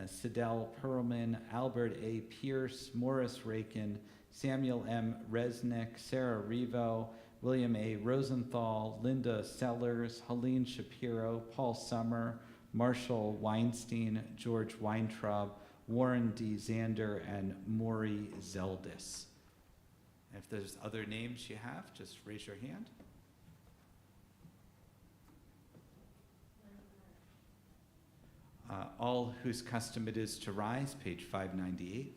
Sidel Perlman, Albert A. Pierce, Morris Rakin, Samuel M. Resnick, Sarah Revo, William A. Rosenthal, Linda Sellers, Helene Shapiro, Paul Summer, Marshall Weinstein, George Weintraub, Warren D. Zander, and Maury Zeldis. If there's other names you have, just raise your hand. All whose custom it is to rise, page 598.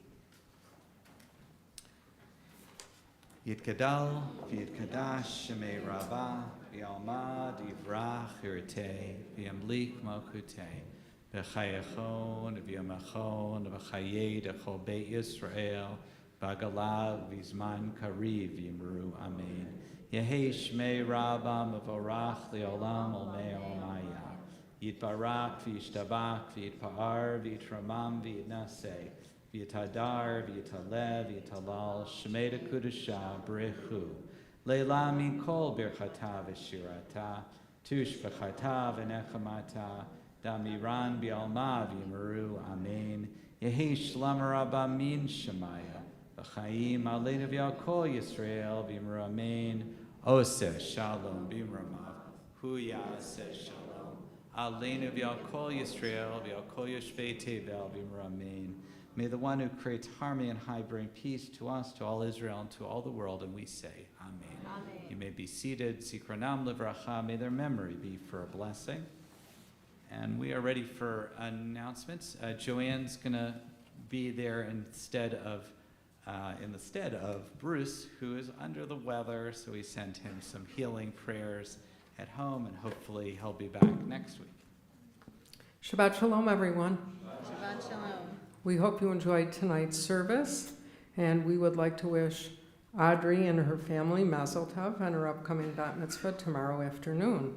Yitgadal, v'yitkadash, shemei rabah, v'yalma, divrach, irite, v'yamlik malkute, v'chayachon, v'yamachon, v'chayed, echol beit Yisrael, v'agalav, v'zman kariv, v'yimru, amen. Yehei shmei rabah, mevorach, li'olam, olmei olmaya. Yitbarak, v'yishtabak, v'yitpa'ar, v'yitramam, v'yitnaseh, v'yitadar, v'yitalev, v'yitalal, shmei kudusha, brechu. Leila min kol birchata v'shirata, tush b'chata v'nechamata, damiran b'alma v'yimaru, amen. Yehi shlam rabba min shemaya, v'chaim aleinu v'yal Yisrael, v'yimaru, amen. Oseh shalom b'imramav, huya aseh shalom. Aleinu v'yal Yisrael, v'yal kol yoshvei tevel, v'yimaru, amen. May the one who creates harmony and high bring peace to us, to all Israel, and to all the world, and we say, amen. Amen. You may be seated. Zikronam livracha. May their memory be for a blessing. And we are ready for announcements. Joanne's going to be there in the stead of Bruce, who is under the weather, so we send him some healing prayers head home, and hopefully he'll be back next week. Shabbat Shalom, everyone. Shabbat Shalom. We hope you enjoyed tonight's service, and we would like to wish Audrey and her family Mazel Tov on her upcoming bat mitzvah tomorrow afternoon.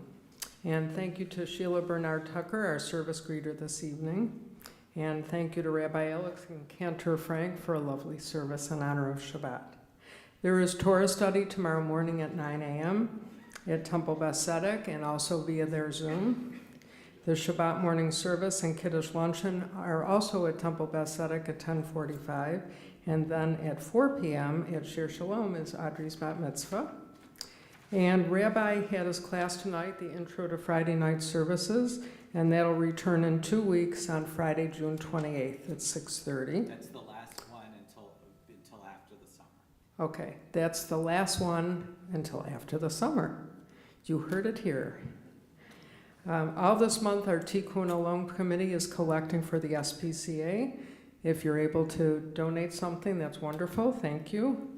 And thank you to Sheila Bernard Tucker, our service greeter this evening. And thank you to Rabbi Alex and Cantor Frank for a lovely service in honor of Shabbat. There is Torah study tomorrow morning at 9 a.m. at Temple Besedek and also via their Zoom. The Shabbat morning service and Kiddush luncheon are also at Temple Besedek at 10:45. And then at 4 p.m. at Shir Shalom is Audrey's bat mitzvah. And Rabbi had his class tonight, the Intro to Friday Night Services, and that'll return in 2 weeks on Friday, June 28th at 6:30. That's the last one until after the summer. Okay, that's the last one until after the summer. You heard it here. All this month, our Tikkun Alone Committee is collecting for the SPCA. If you're able to donate something, that's wonderful. Thank you.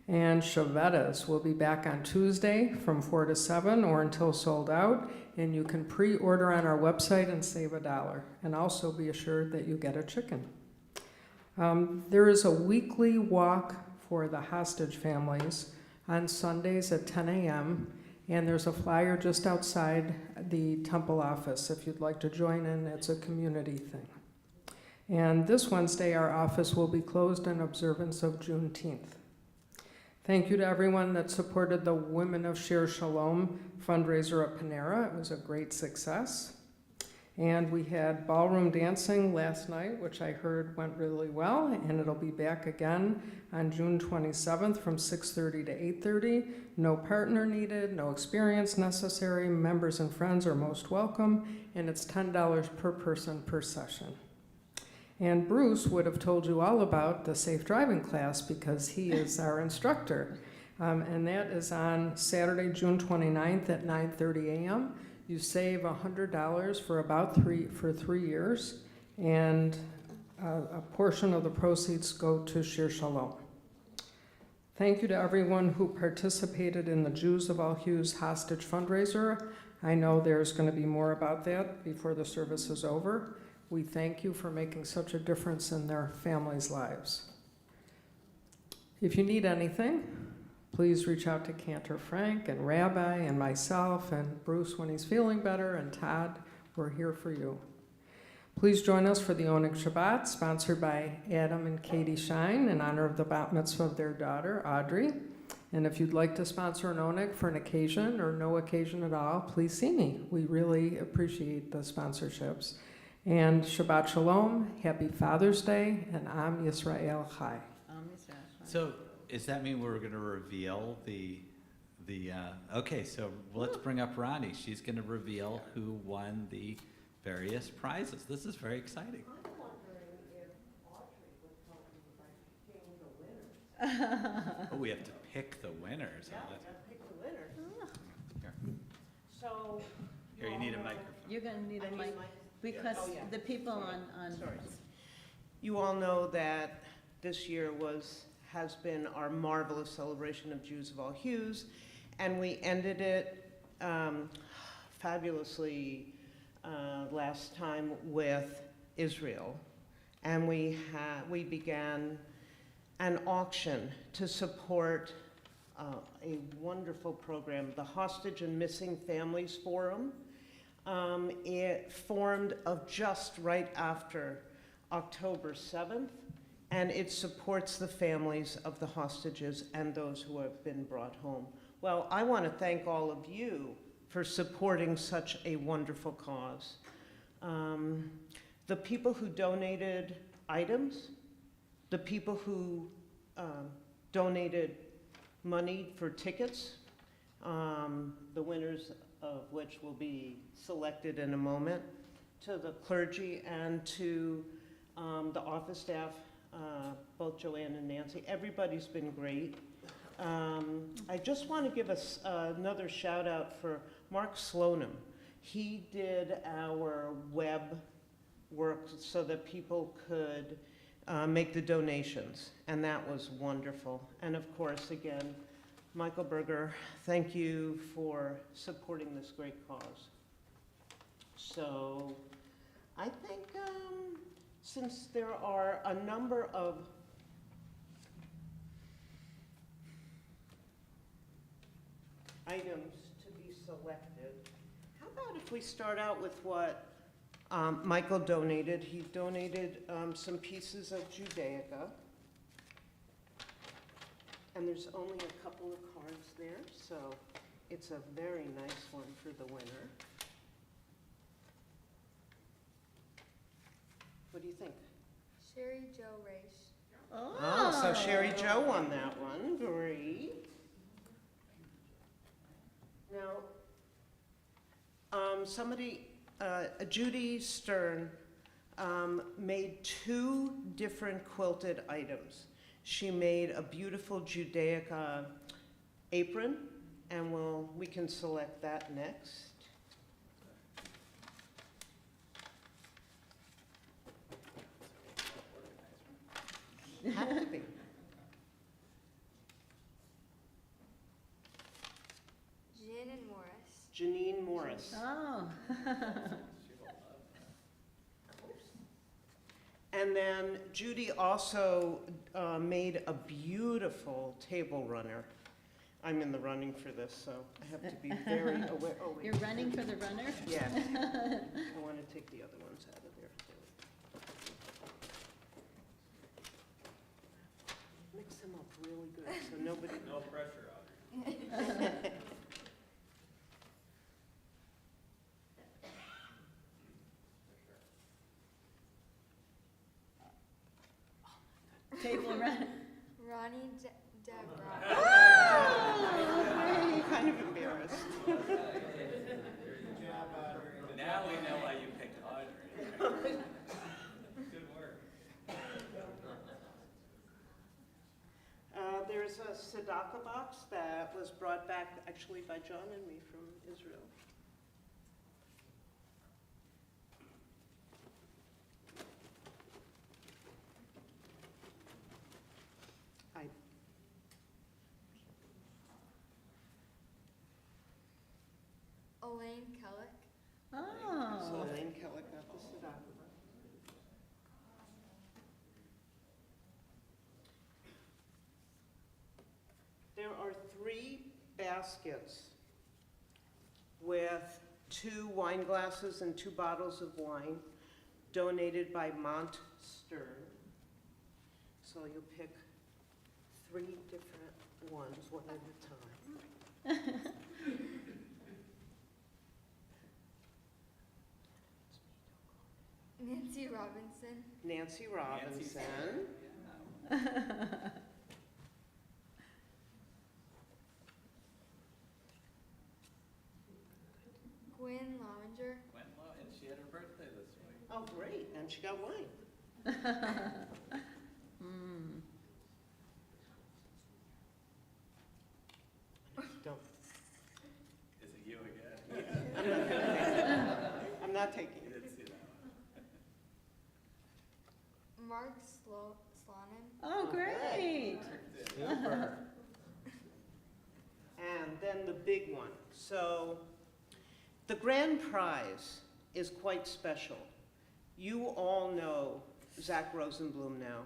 And Shavuos will be back on Tuesday from 4 to 7 or until sold out. And you can pre-order on our website and save $1. And also be assured that you get a chicken. There is a weekly walk for the hostage families on Sundays at 10 a.m. And there's a flyer just outside the temple office. If you'd like to join in, it's a community thing. And this Wednesday, our office will be closed in observance of Juneteenth. Thank you to everyone that supported the Women of Shir Shalom fundraiser at Panera. It was a great success. And we had ballroom dancing last night, which I heard went really well, and it'll be back again on June 27th from 6:30 to 8:30. No partner needed, no experience necessary. Members and friends are most welcome, and it's $10 per person per session. And Bruce would have told you all about the safe driving class because he is our instructor. And that is on Saturday, June 29th at 9:30 a.m. You save $100 for about 3 years, and a portion of the proceeds go to Shir Shalom. Thank you to everyone who participated in the Jews of all Hues hostage fundraiser. I know there's going to be more about that before the service is over. We thank you for making such a difference in their families' lives. If you need anything, please reach out to Cantor Frank and Rabbi and myself and Bruce when he's feeling better, and Todd. We're here for you. Please join us for the Oneg Shabbat, sponsored by Adam and Katie Shine in honor of the bat mitzvah of their daughter, Audrey. And if you'd like to sponsor an Oneg for an occasion or no occasion at all, please see me. We really appreciate the sponsorships. And Shabbat Shalom, Happy Father's Day, and Am Yisrael Chai. So does that mean we're going to reveal the okay, so let's bring up Ronnie. She's going to reveal who won the various prizes. This is very exciting. I'm wondering if Audrey would tell me if I gained the winners. Oh, we have to pick the winners. Yeah, Oh, we that's- gotta pick the winners. Here, So. Here, you all need a know- microphone. You're gonna need I a need mic, my- because Oh, yeah. the people on. Sorry. You all know that this year has been our marvelous celebration of Jews of all hues, and we ended it fabulously last time with Israel, and we began an auction to support a wonderful program, the Hostage and Missing Families Forum. It formed of just right after October 7th, and it supports the families of the hostages and those who have been brought home. Well, I want to thank all of you for supporting such a wonderful cause. The people who donated items, the people who donated money for tickets, the winners of which will be selected in a moment, to the clergy and to the office staff, both Joanne and Nancy. Everybody's been great. I just want to give us another shout out for Mark Slonim. He did our web work so that people could make the donations, and that was wonderful. And of course, again, Michael Berger, thank you for supporting this great cause. So I think since there are a number of items to be selected, how about if we start out with what Michael donated? He donated some pieces of Judaica. And there's only a couple of cards there, so it's a very nice one for the winner. What do you think? Sherry Joe Raish. Oh, so Sherry Joe won that one. Great. Now, Judy Stern made 2 different quilted items. She made a beautiful Judaica apron, and we can select that next. Have to be. Janine Morris. Oh. And then Judy also made a beautiful table runner. I'm in the running for this, so I have to be very aware. Oh, wait. You're running for the runner? Yes. I want to take the other ones out of there. Mix them up really good so nobody. No pressure, Audrey. Table run. Ronnie Deborah. I'm kind of embarrassed. Now we know why you picked Audrey. Good work. There's a tzedakah box that was brought back actually by John and me from Israel. Elaine Kellick. So Oh. Elaine Kelly got the tzedakah. There are 3 baskets with 2 wine glasses and 2 bottles of wine donated by Mont Stern. So you'll pick 3 different ones, one at a time. Nancy Robinson. Nancy Robinson. Gwen Lowinger. And she had her birthday this week. Oh, great, and she got wine. Mm. Don't. Is it you again? I'm not taking You it. didn't see that one. Mark Slonin. Oh, great. Super. And then the big one. So the grand prize is quite special. You all know Zach Rosenblum now,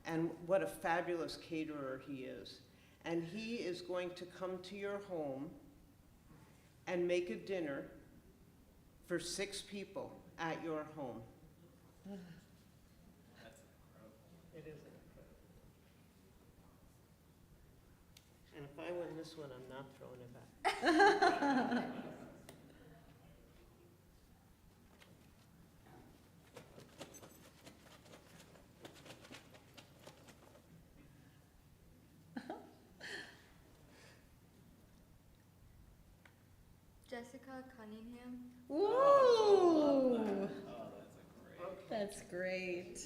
and what a fabulous caterer he is. And he is going to come to your home and make a dinner for 6 people at your home. That's incredible. It is incredible. And if I win this one, I'm not throwing it back. Jessica Cunningham. Woo! Oh, that's That's a great.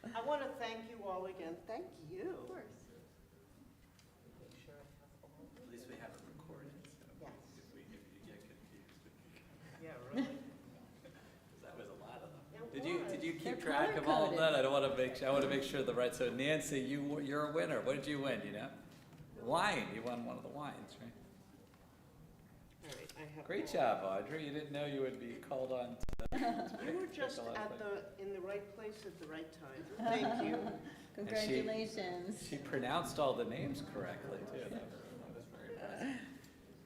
great. I want to thank you all again. Thank you. Of course. Make sure I have all of At least we have it recorded, so Yes. if you get confused. Yeah, really. Because that was a lot of them. It Did you They're keep track of all of color-coded. that? I want to make sure the right. So Nancy, you're a winner. What did you win? You know? Wine. You won one of the wines, right? All right, I have. Great job, Audrey. You didn't know you would be called on to. You were just in the right place at the right time. Thank you. Congratulations. She pronounced all the names correctly, too. That was very impressive.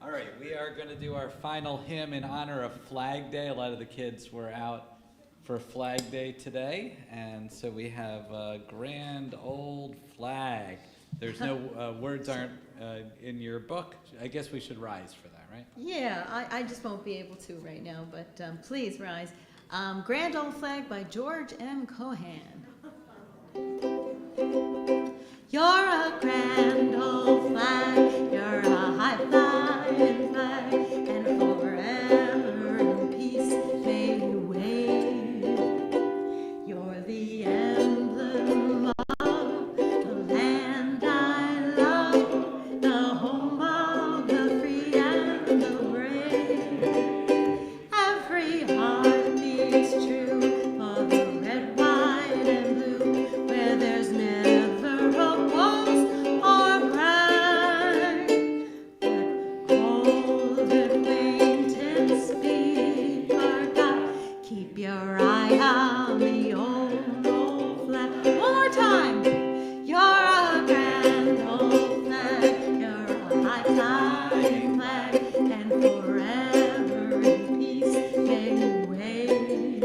All right, we are going to do our final hymn in honor of Flag Day. A lot of the kids were out for Flag Day today, and so we have a grand old flag. There's no, words aren't in your book. I guess we should rise for that, right? Yeah, I just won't be able to right now, but please rise. Grand Old Flag by George M. Cohan. You're a grand old flag, you're a high-flying flag, and forever in peace may you wave. You're the emblem of the land I love, the home of the free and the brave. Every heart beats true for the red, white, and blue, where there's never a pause or cry. But old acquaintance be forgot. Keep your eye on the old flag. One more time. You're a grand old flag. You're a high-flying flag, and forever in peace may you wave.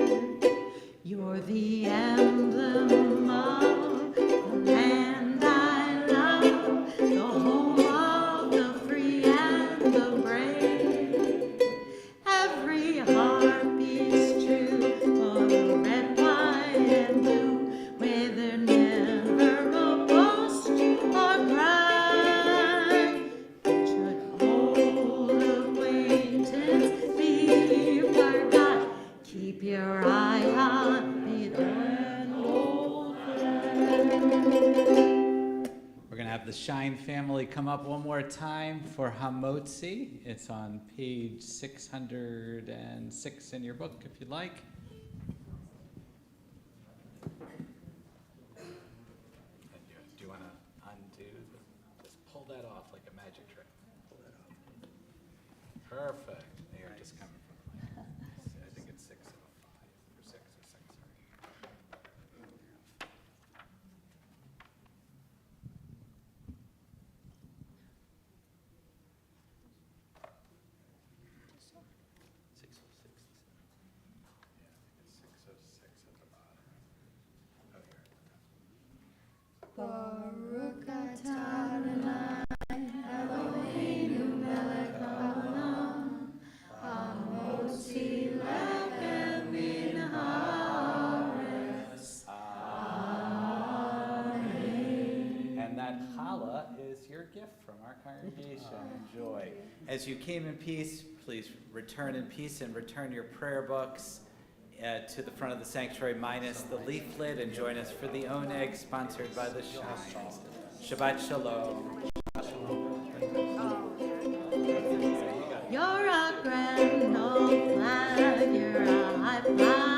You're the emblem of the land I love, the home of the free and the brave. Every heart beats true for the red, white, and blue, where there never a boast or cry. Should old acquaintance be forgot, keep your eye on the old flag. We're going to have the Shine family come up one more time for Hamotzi. It's on page 606 in your book, if you'd like. Do you want to undo? Just pull that off like a magic trick. Pull that off. Perfect. You're just coming from the mic. I think it's 605 or 606. Baruch atah Adonai Eloheinu melech haolam hamotzi lechem min haaretz. Amen. And that challah is your gift from our congregation. Enjoy. As you came in peace, please return in peace and return your prayer books to the front of the sanctuary minus the leaflet, and join us for the Oneg sponsored by the Shine. Shabbat Shalom. You're a grand old flag, you're a high flying